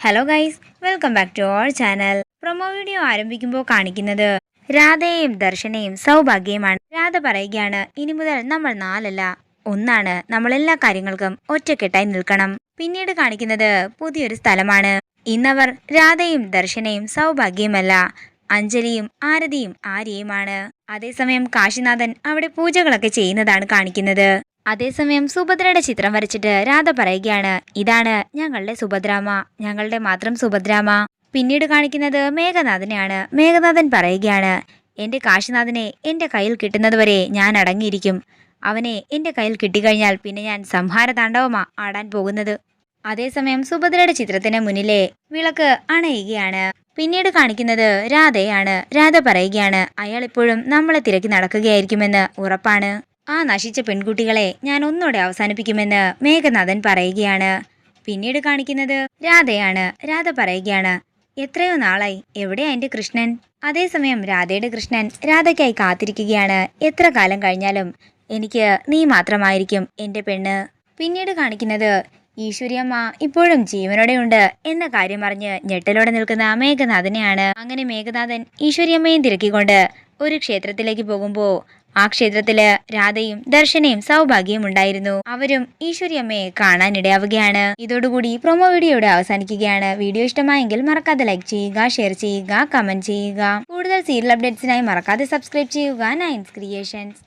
Hello guys, welcome back to our channel. Promo video ആരംഭിക്കുമ്പോൾ കാണിക്കുന്നത് രാധയെയും ദർശനയും സൗഭാഗ്യയുമാണ്. രാധ പറയുകയാണ്, ഇനി മുതൽ നമ്മൾ നാലല്ല ഒന്നാണ്, നമ്മൾ എല്ലാ കാര്യങ്ങൾക്കും ഒറ്റക്കെട്ടായി നിൽക്കണം. പിന്നീട് കാണിക്കുന്നത് പുതിയൊരു സ്ഥലമാണ്. ഇന്നവർ രാധയും ദർശനയും സൗഭാഗ്യയുമല്ല, അഞ്ജലിയും ആരതിയും ആര്യയുമാണ്. അതേസമയം കാശിനാഥൻ അവിടെ പൂജകളൊക്കെ ചെയ്യുന്നതാണ് കാണിക്കുന്നത്. അതേസമയം സുഭദ്രയുടെ ചിത്രം വരച്ചിട്ട് രാധ പറയുകയാണ്, ഇതാണ് ഞങ്ങളുടെ സുഭദ്രാമ, ഞങ്ങളുടെ മാത്രം സുഭദ്രാമ. പിന്നീട് കാണിക്കുന്നത് മേഘനാഥനെയാണ്. മേഘനാഥൻ പറയുകയാണ്, എന്റെ കാശിനാഥനെ എന്റെ കയ്യിൽ കിട്ടുന്നതുവരെ ഞാൻ അടങ്ങിയിരിക്കും. അവനെ എന്റെ കയ്യിൽ കിട്ടിക്കഴിഞ്ഞാൽ പിന്നെ ഞാൻ സംഹാര താണ്ഡവമാ ആടാൻ പോകുന്നത്. അതേസമയം സുഭദ്രയുടെ ചിത്രത്തിന് മുന്നിലെ വിളക്ക് അണയുകയാണ്. പിന്നീട് കാണിക്കുന്നത് രാധയാണ്. രാധ പറയുകയാണ്, അയാൾ ഇപ്പോഴും നമ്മളെ തിരക്കി നടക്കുകയായിരിക്കുമെന്ന് ഉറപ്പാണ്. ആ നശിച്ച പെൺകുട്ടികളെ ഞാൻ ഒന്നോടെ അവസാനിപ്പിക്കുമെന്ന് മേഘനാഥൻ പറയുകയാണ്. പിന്നീട് കാണിക്കുന്നത് രാധയാണ്. രാധ പറയുകയാണ്, എത്രയോ നാളായി, എവിടെയാ എന്റെ കൃഷ്ണൻ? അതേസമയം രാധയുടെ കൃഷ്ണൻ രാധയ്ക്കായി കാത്തിരിക്കുകയാണ്. എത്ര കാലം കഴിഞ്ഞാലും എനിക്ക് നീ മാത്രമായിരിക്കും എന്റെ പെണ്ണ്. പിന്നീട് കാണിക്കുന്നത് ഈശ്വരിയമ്മ ഇപ്പോഴും ജീവനോടെ ഉണ്ട് എന്ന കാര്യം അറിഞ്ഞ് ഞെട്ടലോടെ നിൽക്കുന്ന മേഘനാഥനെയാണ്. അങ്ങനെ മേഘനാഥൻ ഈശ്വരിയമ്മയും തിരക്കിക്കൊണ്ട് ഒരു ക്ഷേത്രത്തിലേക്ക് പോകുമ്പോൾ ആ ക്ഷേത്രത്തില് രാധയും ദർശനയും സൗഭാഗ്യവും ഉണ്ടായിരുന്നു. അവരും ഈശ്വരിയമ്മയെ കാണാനിടയാവുകയാണ്. ഇതോടുകൂടി പ്രൊമോ വീഡിയോ ഇവിടെ അവസാനിക്കുകയാണ്. വീഡിയോ ഇഷ്ടമായെങ്കിൽ മറക്കാതെ ലൈക്ക് ചെയ്യുക, ഷെയർ ചെയ്യുക, കമന്റ് ചെയ്യുക. കൂടുതൽ സീരിയൽ അപ്ഡേറ്റ്സിനായി മറക്കാതെ സബ്സ്ക്രൈബ് ചെയ്യുക നയൻസ് ക്രിയേഷൻസ്.